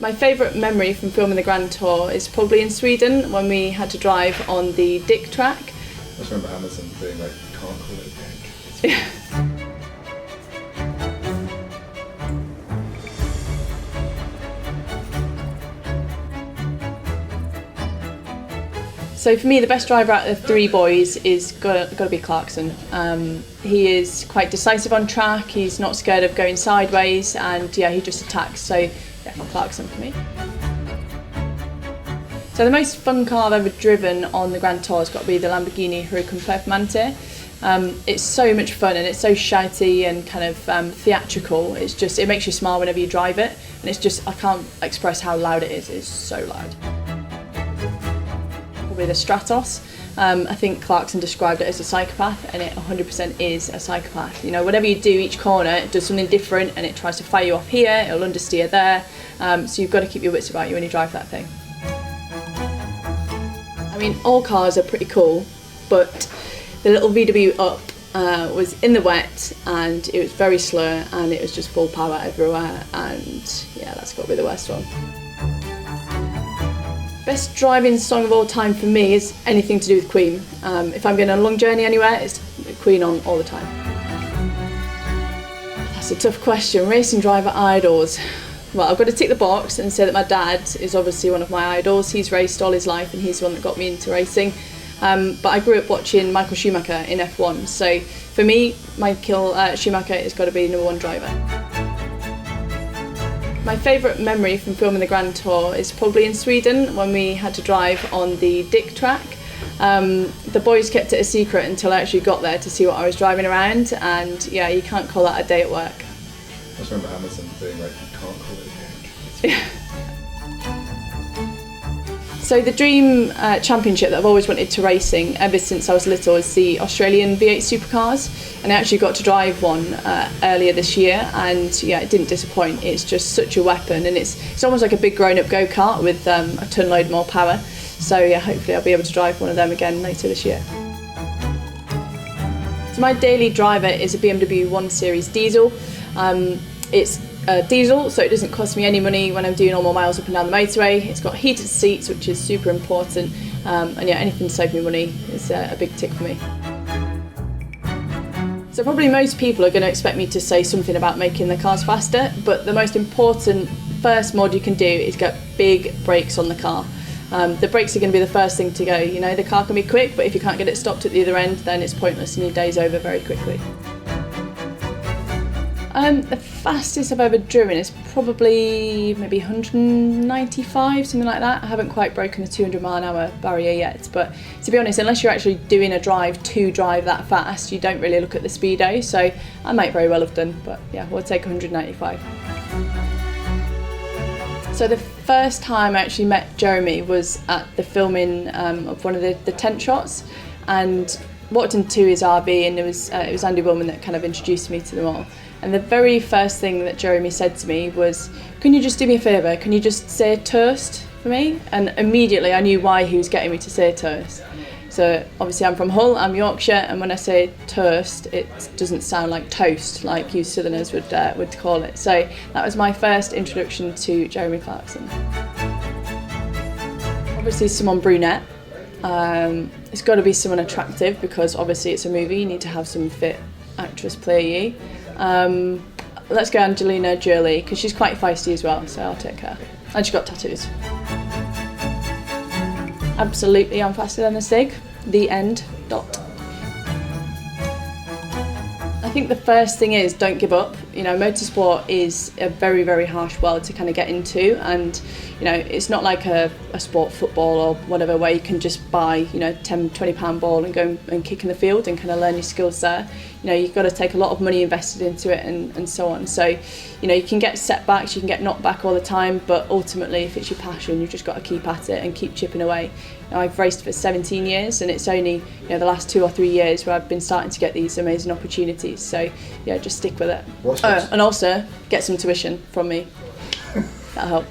My favourite memory from filming the Grand Tour is probably in Sweden when we had to drive on the Dick track. I just remember Amazon being like, you can't call it a dick. So for me, the best driver out of the three boys is got to be Clarkson. He is quite decisive on track, he's not scared of going sideways, and yeah, he just attacks. So yeah, Clarkson for me. So the most fun car I've ever driven on the Grand Tour has got to be the Lamborghini Huracan Performante. It's so much fun and it's so shouty and kind of theatrical. It makes you smile whenever you drive it, and it's just, I can't express how loud it is. It's so loud. Probably the Stratos. I think Clarkson described it as a psychopath, and it 100% is a psychopath. You know, whatever you do, each corner, it does something different, and it tries to fire you off here, it'll understeer there. So you've got to keep your wits about you when you drive that thing. I mean, all cars are pretty cool, but the little VW Up was in the wet, and it was very slow, and it was just full power everywhere, and yeah, that's got to be the worst one. Best driving song of all time for me is anything to do with Queen. If I'm going on a long journey anywhere, it's Queen on all the time. That's a tough question. Racing driver idols. Well, I've got to tick the box and say that my dad is obviously one of my idols. He's raced all his life and he's the one that got me into racing. But I grew up watching Michael Schumacher in F1. So for me, Michael Schumacher has got to be #1 driver. My favourite memory from filming the Grand Tour is probably in Sweden when we had to drive on the Dick track. The boys kept it a secret until I actually got there to see what I was driving around, and yeah, you can't call that a day at work. I just remember Amazon being like, you can't call it a dick. So the dream championship that I've always wanted to racing ever since I was little is the Australian V8 supercars, and I actually got to drive one earlier this year, and yeah, it didn't disappoint. It's just such a weapon, and it's almost like a big grown-up go-kart with a ton load more power. So yeah, hopefully I'll be able to drive one of them again later this year. So my daily driver is a BMW 1 Series diesel. It's diesel, so it doesn't cost me any money when I'm doing all my miles up and down the motorway. It's got heated seats, which is super important, and yeah, anything to save me money is a big tick for me. So probably most people are going to expect me to say something about making the cars faster, but the most important first mod you can do is get big brakes on the car. The brakes are going to be the first thing to go. You know, the car can be quick, but if you can't get it stopped at the other end, then it's pointless and your day's over very quickly. The fastest I've ever driven is probably maybe 195, something like that. I haven't quite broken the 200-mile-an-hour barrier yet, but to be honest, unless you're actually doing a drive to drive that fast, you don't really look at the speedo, so I might very well have done, but yeah, we'll take 195. So the first time I actually met Jeremy was at the filming of one of the tent shots, and walked into his RV, and it was Andy Willman that kind of introduced me to them all. And the very first thing that Jeremy said to me was, "Can you just do me a favour? Can you just say a toast for me?" And immediately I knew why he was getting me to say a toast. So obviously I'm from Hull, I'm Yorkshire, and when I say toast, it doesn't sound like toast, like you Southerners would call it. So that was my first introduction to Jeremy Clarkson. Obviously someone brunette. It's got to be someone attractive, because obviously it's a movie, you need to have some fit actress play you. Let's go Angelina Jolie, because she's quite feisty as well, so I'll take her. And she's got tattoos. Absolutely, I'm faster than a Sig. The end. Dot. I think the first thing is don't give up. You know, motorsport is a very, very harsh world to kind of get into, and you know, it's not like a sport, football or whatever, where you can just buy, you know, £10-20 ball and go and kick in the field and kind of learn your skills there. You know, you've got to take a lot of money invested into it and so on. So, you know, you can get setbacks, you can get knocked back all the time, but ultimately if it's your passion, you've just got to keep at it and keep chipping away. Now, I've raced for 17 years, and it's only, you know, the last 2 or 3 years where I've been starting to get these amazing opportunities. So yeah, just stick with it. And also get some tuition from me. That'll help.